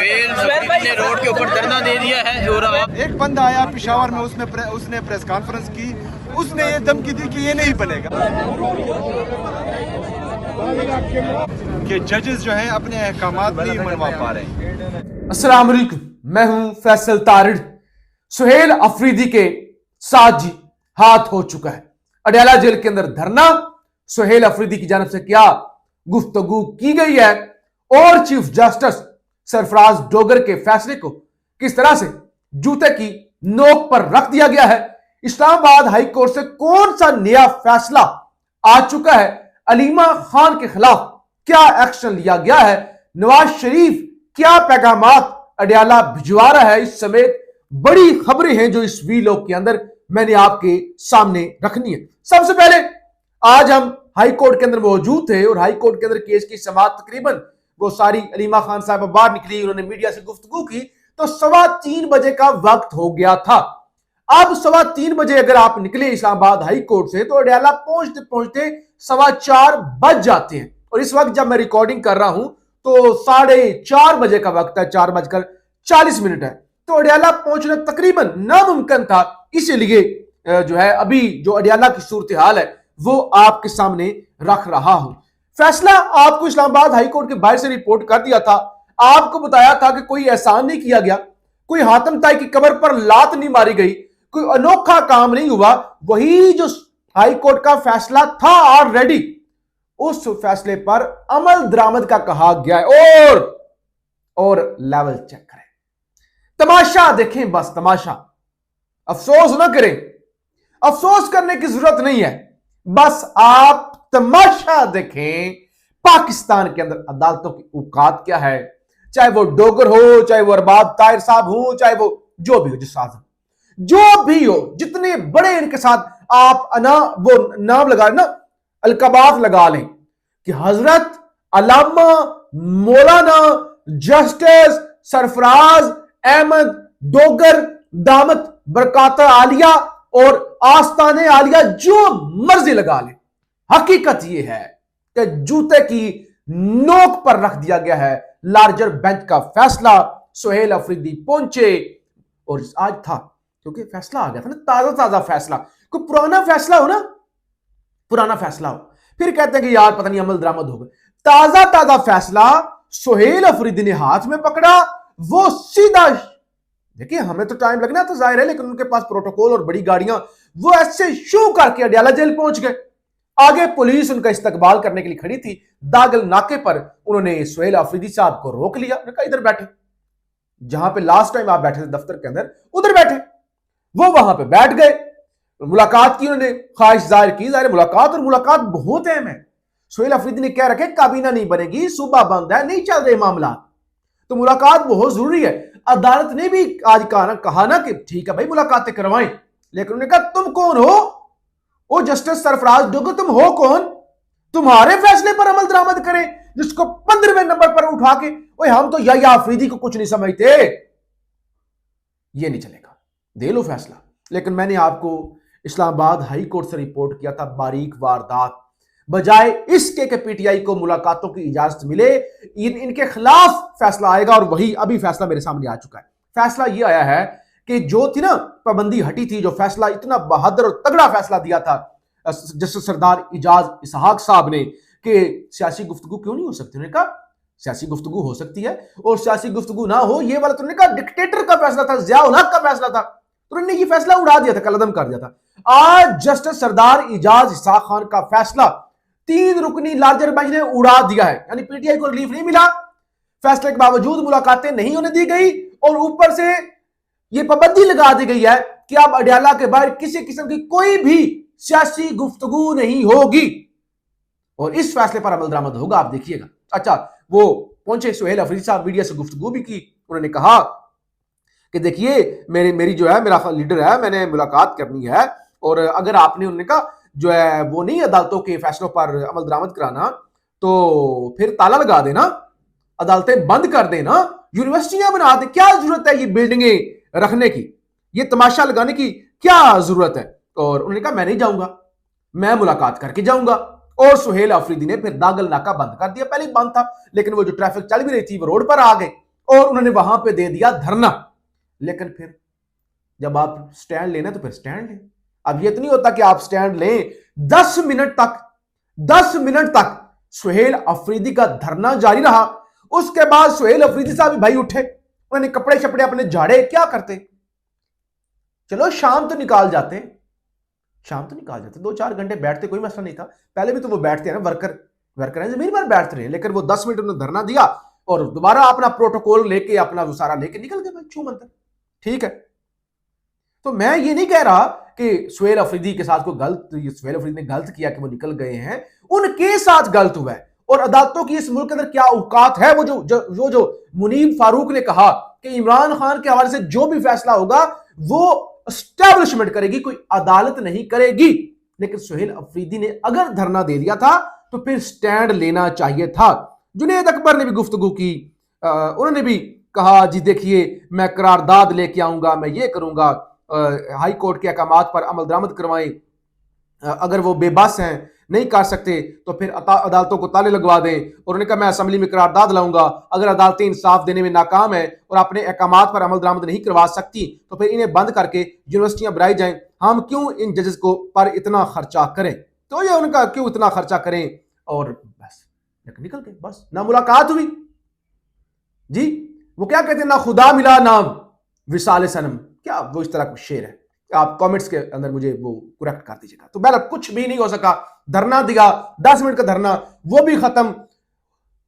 सुहेल ने रोड के ऊपर धरना दे दिया है। और एक बंदा आया पिशावर में, उसने प्रेस कॉन्फ्रेंस की, उसने ये धमकी दी कि ये नहीं बनेगा कि जजेस जो हैं अपने अहकामात नहीं मनवा पा रहे। अस्सलाम वालेकुम, मैं हूं फैसल तारिड़। सुहेल अफरीदी के साथ जी हाथ हो चुका है। अडयाला जेल के अंदर धरना, सुहेल अफरीदी की जानिब से क्या गुफ्तगू की गई है और चीफ जस्टिस सरफराज डोगर के फैसले को किस तरह से जूते की नोक पर रख दिया गया है। इस्लामाबाद हाई कोर्ट से कौन सा नया फैसला आ चुका है, अलीमा खान के खिलाफ क्या एक्शन लिया गया है, नवाज शरीफ क्या पैगामात अडयाला भिजवा रहा है, इस समेत बड़ी खबरें हैं जो इस वीलॉग के अंदर मैंने आपके सामने रखनी है। सबसे पहले आज हम हाई कोर्ट के अंदर मौजूद थे और हाई कोर्ट के अंदर केस की समाअत तकरीबन वो सारी अलीमा खान साहब बाहर निकली, उन्होंने मीडिया से गुफ्तगू की तो 3:15 बजे का वक्त हो गया था। अब 3:15 बजे अगर आप निकले इस्लामाबाद हाई कोर्ट से तो अडयाला पहुंचते पहुंचते 4:15 बज जाते हैं। और इस वक्त जब मैं रिकॉर्डिंग कर रहा हूं तो 4:30 बजे का वक्त है, 4:40 है। तो अडयाला पहुंचना तकरीबन नामुमकिन था। इसलिए जो है अभी जो अडयाला की सूरत हाल है वो आपके सामने रख रहा हूं। फैसला आपको इस्लामाबाद हाई कोर्ट के बाहर से रिपोर्ट कर दिया था। आपको बताया था कि कोई एहसान नहीं किया गया, कोई हातम ताई की कब्र पर लात नहीं मारी गई, कोई अनोखा काम नहीं हुआ। वही जो हाई कोर्ट का फैसला था ऑलरेडी, उस फैसले पर अमल दरामद का कहा गया है। और लेवल चेक करें, तमाशा देखें, बस तमाशा। अफसोस ना करें, अफसोस करने की जरूरत नहीं है, बस आप तमाशा देखें। पाकिस्तान के अंदर अदालतों की औकात क्या है, चाहे वो डोगर हो, चाहे वो अरबाब ताहिर साहब हो, चाहे वो जो भी हो, जिस जो भी हो, जितने बड़े इनके साथ आप वो नाम लगा लें ना, अलकबात लगा लें कि हजरत अल्लामा मौलाना जस्टिस सरफराज अहमद डोगर दामत बरकात आलिया और आस्ताने आलिया जो मर्जी लगा ले, हकीकत यह है कि जूते की नोक पर रख दिया गया है लार्जर बेंच का फैसला। सुहेल अफरीदी पहुंचे और आज था क्योंकि फैसला आ गया था ना, ताजा फैसला। कोई पुराना फैसला हो ना, पुराना फैसला हो, फिर कहते हैं कि यार पता नहीं अमल दरामद हो गया। ताजा फैसला सुहेल अफरीदी ने हाथ में पकड़ा, वो सीधा, देखिए हमें तो टाइम लगना तो जाहिर है, लेकिन उनके पास प्रोटोकॉल और बड़ी गाड़ियां, वो ऐसे शू करके अडयाला जेल पहुंच गए। आगे पुलिस उनका इस्तकबाल करने के लिए खड़ी थी। दागल नाके पर उन्होंने सुहेल अफरीदी साहब को रोक लिया, उन्होंने कहा इधर बैठे, जहां पे लास्ट टाइम आप बैठे थे दफ्तर के अंदर, उधर बैठे। वो वहां पे बैठ गए, मुलाकात की उन्होंने ख्वाहिश जाहिर की। जाहिर मुलाकात और मुलाकात बहुत अहम है। सुहेल अफरीदी ने कह रखे काबीना नहीं बनेगी, सूबा बंद है, नहीं चल रहे मामला, तो मुलाकात बहुत जरूरी है। अदालत ने भी आज कहा ना कि ठीक है भाई मुलाकातें करवाएं, लेकिन उन्होंने कहा तुम कौन हो? ओ जस्टिस सरफराज डोगर, तुम हो कौन? तुम्हारे फैसले पर अमल दरामद करें, जिसको 15वें नंबर पर उठा के ओए हम तो या अफरीदी को कुछ नहीं समझते, ये नहीं चलेगा, दे लो फैसला। लेकिन मैंने आपको इस्लामाबाद हाई कोर्ट से रिपोर्ट किया था बारीक वारदात, बजाय इसके कि पीटीआई को मुलाकातों की इजाजत मिले, इनके खिलाफ फैसला आएगा। और वही अभी फैसला मेरे सामने आ चुका है। फैसला यह आया है कि जो थी ना पाबंदी हटी थी, जो फैसला इतना बहादुर और तगड़ा फैसला दिया था जस्टिस सरदार इजाज इसहाक साहब ने कि सियासी गुफ्तगू क्यों नहीं हो सकती, उन्होंने कहा सियासी गुफ्तगू हो सकती है, और सियासी गुफ्तगू ना हो ये वाला, तो उन्होंने कहा डिक्टेटर का फैसला था, जिया उल हक का फैसला था, तो उन्होंने ये फैसला उड़ा दिया था, कलअदम कर दिया था। आज जस्टिस सरदार इजाज इसहाक खान का फैसला 3 रुकनी लार्जर बेंच ने उड़ा दिया है, यानी पीटीआई को रिलीफ नहीं मिला, फैसले के बावजूद मुलाकातें नहीं होने दी गई, और ऊपर से यह पाबंदी लगा दी गई है कि अब अडयाला के बाहर किसी किस्म की कोई भी सियासी गुफ्तगू नहीं होगी, और इस फैसले पर अमल दरामद होगा, आप देखिएगा। अच्छा, वो पहुंचे सुहेल अफरीदी साहब, मीडिया से गुफ्तगू भी की, उन्होंने कहा कि देखिए मेरी जो है, मेरा लीडर है, मैंने मुलाकात करनी है, और अगर आपने, उन्होंने कहा जो है वो नहीं अदालतों के फैसलों पर अमल दरामद कराना, तो फिर ताला लगा देना, अदालतें बंद कर देना, यूनिवर्सिटियां बना दे, क्या जरूरत है ये बिल्डिंगें रखने की, ये तमाशा लगाने की क्या जरूरत है? और उन्होंने कहा मैं नहीं जाऊंगा, मैं मुलाकात करके जाऊंगा। और सुहेल अफरीदी ने फिर दागल नाका बंद कर दिया। पहले ही बंद था, लेकिन वो जो ट्रैफिक चल भी रही थी वो रोड पर आ गए, और उन्होंने वहां पे दे दिया धरना। लेकिन फिर जब आप स्टैंड लेना तो फिर स्टैंड लें। अब ये तो नहीं होता कि आप स्टैंड लें, 10 मिनट तक सुहेल अफरीदी का धरना जारी रहा। उसके बाद सुहेल अफरीदी साहब भाई उठे, उन्होंने कपड़े शपड़े अपने झाड़े, क्या करते, चलो शाम तो निकाल जाते, 2-4 घंटे बैठते, कोई मसला नहीं था। पहले भी तो वो बैठते हैं ना, वर्कर हैं, जमीन पर बैठते रहे। लेकिन वो 10 मिनट उन्होंने धरना दिया और दोबारा अपना प्रोटोकॉल लेके, अपना वो सारा लेके निकल गए भाई, छू मंतर। ठीक है, तो मैं ये नहीं कह रहा कि सुहेल अफरीदी के साथ कोई गलत, सुहेल अफरीदी ने गलत किया कि वो निकल गए हैं, उनके साथ गलत हुआ है। और अदालतों की इस मुल्क के अंदर क्या औकात है, वो जो मुनीब फारूक ने कहा कि इमरान खान के हवाले से जो भी फैसला होगा वो एस्टैब्लिशमेंट करेगी, कोई अदालत नहीं करेगी। लेकिन सुहेल अफरीदी ने अगर धरना दे दिया था तो फिर स्टैंड लेना चाहिए था। जुनैद अकबर ने भी गुफ्तगू की, उन्होंने भी कहा जी देखिए मैं करारदाद लेके आऊंगा, मैं ये करूंगा, हाई कोर्ट के अहकामात पर अमल दरामद करवाएं, अगर वो बेबस हैं, नहीं कर सकते तो फिर अदालतों को ताले लगवा दें। और उन्होंने कहा मैं असेंबली में करारदाद लाऊंगा, अगर अदालतें इंसाफ देने में नाकाम है और अपने अहकामात पर अमल दरामद नहीं करवा सकती तो फिर इन्हें बंद करके यूनिवर्सिटियां बनाई जाएं, हम क्यों इन जजेस को पर इतना खर्चा करें। तो ये उनका क्यों इतना खर्चा करें, और बस निकल गए, बस ना मुलाकात हुई जी। वो क्या कहते हैं, ना खुदा मिला ना विसाल सनम, क्या वो इस तरह का शेर है, आप कमेंट्स के अंदर मुझे वो करेक्ट कर दीजिएगा। तो बहरहाल कुछ भी नहीं हो सका, धरना दिया, 10 मिनट का धरना, वो भी खत्म,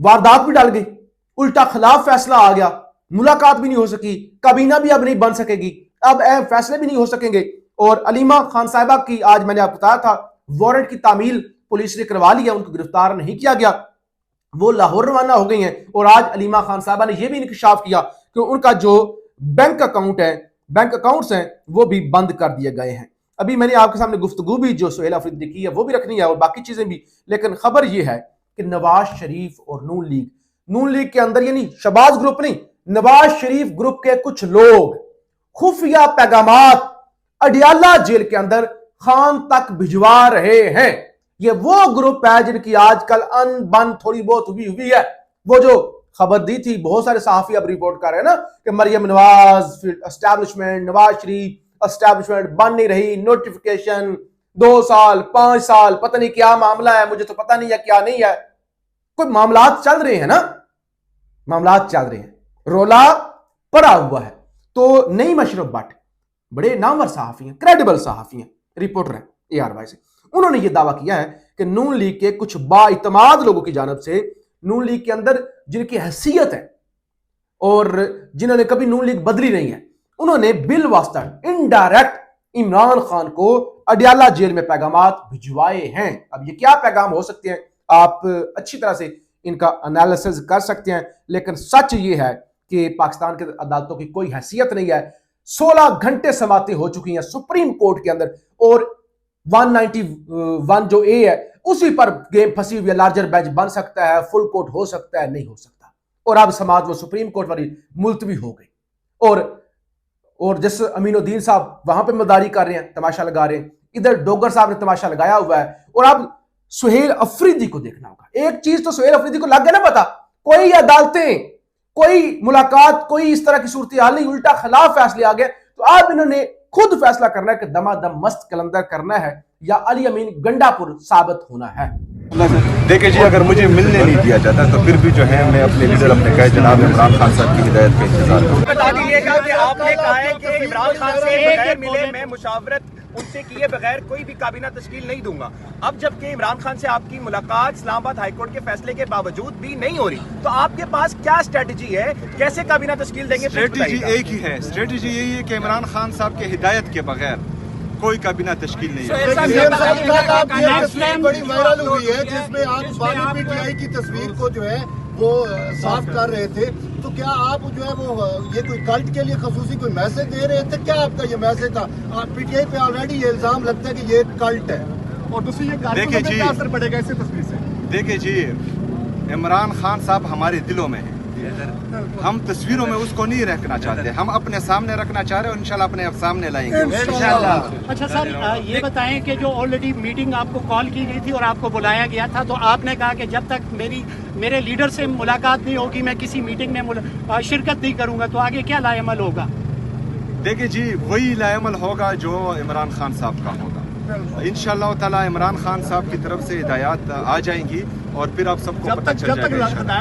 वारदात भी डाल गई, उल्टा खिलाफ फैसला आ गया, मुलाकात भी नहीं हो सकी, काबीना भी अब नहीं बन सकेगी, अब अहम फैसले भी नहीं हो सकेंगे। और अलीमा खान साहिबा की आज मैंने आपको बताया था, वारंट की तामील पुलिस ने करवा लिया, उनको गिरफ्तार नहीं किया गया, वो लाहौर रवाना हो गई हैं। और आज अलीमा खान साहिबा ने यह भी इंकशाफ किया कि उनका जो बैंक अकाउंट्स हैं वो भी बंद कर दिए गए हैं। अभी मैंने आपके सामने गुफ्तगू भी जो सुहेल अफरीदी की है वो भी रखनी है और बाकी चीजें भी। लेकिन खबर यह है कि नवाज शरीफ और नून लीग के अंदर, यानी शहबाज ग्रुप नहीं, नवाज शरीफ ग्रुप के कुछ लोग खुफिया पैगामात अडियाला जेल के अंदर खान तक भिजवा रहे हैं। ये वो ग्रुप है जिनकी आजकल अनबन थोड़ी बहुत हुई है। वो जो खबर दी थी, बहुत सारे सहाफी अब रिपोर्ट कर रहे हैं ना कि मरियम नवाज एस्टैब्लिशमेंट, नवाज शरीफ एस्टैब्लिशमेंट बन नहीं रही, नोटिफिकेशन 2 साल 5 साल, पता नहीं क्या मामला है, मुझे तो पता नहीं है क्या नहीं है। कोई मामलात चल रहे हैं ना, मामलात चल रहे हैं, रोला पड़ा हुआ है। तो नई मशरफ भट्ट बड़े नामवर सहाफी हैं, क्रेडिबल सहाफी हैं, रिपोर्टर हैं ARY से, उन्होंने यह दावा किया है कि नून लीग के कुछ बाइतमाद लोगों की जानब से, नून लीग के अंदर जिनकी हैसियत है और जिन्होंने कभी नून लीग बदली नहीं है, उन्होंने बिल वास्ता इनडायरेक्ट इमरान खान को अडियाला जेल में पैगामात भिजवाए हैं। अब ये क्या पैगाम हो सकते हैं, आप अच्छी तरह से इनका एनालिसिस कर सकते हैं। लेकिन सच ये है कि पाकिस्तान के अदालतों की कोई हैसियत नहीं है। 16 घंटे समातें हो चुकी हैं सुप्रीम कोर्ट के अंदर और 191 जो A है उसी पर गेम फंसी हुई है। लार्जर बेंच बन सकता है, फुल कोर्ट हो सकता है, नहीं हो सकता। और अब समाज वो सुप्रीम कोर्ट वाली मुलतवी हो गई और जिस अमीनुद्दीन साहब वहां पे मदारी कर रहे हैं, तमाशा लगा रहे हैं, इधर डोगर साहब ने तमाशा लगाया हुआ है। और अब सुहेल अफरीदी को देखना होगा। एक चीज तो सुहेल अफरीदी को लग गया ना पता, कोई अदालतें, कोई मुलाकात, कोई इस तरह की सूरत हाल नहीं, उल्टा खिलाफ फैसले आ गए। तो अब इन्होंने खुद फैसला करना है कि दमादम मस्त कलंदर करना है या अली अमीन गंडापुर साबित होना है। देखिए जी, अगर मुझे मिलने नहीं दिया जाता तो फिर भी जो है मैं अपने लीडर, अपने कहे जनाब इमरान खान साहब की हिदायत का इंतजार करूँ। बता दीजिएगा कि आपने कहा है कि इमरान खान से बगैर मिले मैं मुशावरत उनसे किए बगैर कोई भी काबीना तश्कील नहीं दूंगा। अब जबकि इमरान खान से आपकी मुलाकात इस्लामाबाद हाईकोर्ट के फैसले के बावजूद भी नहीं हो रही, तो आपके पास क्या स्ट्रेटजी है, कैसे काबीना तश्कील देंगे? स्ट्रेटजी एक ही है, स्ट्रेटजी यही है कि इमरान खान साहब के हिदायत के बगैर कोई काबीना तश्कील नहीं है। बड़ी वायरल हुई है जिसमें आप बानी PTI की तस्वीर को जो है वो साफ कर रहे थे, तो क्या आप जो है वो ये कोई कल्ट के लिए खसूसी कोई मैसेज दे रहे थे? क्या आपका ये मैसेज था? PTI पे ऑलरेडी ये इल्जाम लगता है कि ये कल्ट है। और दूसरी ये देखिए जी, क्या असर पड़ेगा इस तस्वीर से? देखिए जी, इमरान खान साहब हमारे दिलों में है, हम तस्वीरों में उसको नहीं रखना चाहते, हम अपने सामने रखना चाह रहे हैं और इंशाल्लाह अपने सामने लाएंगे। अच्छा सर, ये बताएं कि जो ऑलरेडी मीटिंग आपको कॉल की गई थी और आपको बुलाया गया था, तो आपने कहा कि जब तक मेरे लीडर से मुलाकात नहीं होगी मैं किसी मीटिंग में शिरकत नहीं करूंगा, तो आगे क्या लाएमल होगा? देखिए जी, वही लाएमल होगा जो इमरान खान साहब का होगा। इंशाल्लाह ताला इमरान खान साहब की तरफ से हिदायत आ जाएंगी और फिर आप सबको पता चल जाएगा।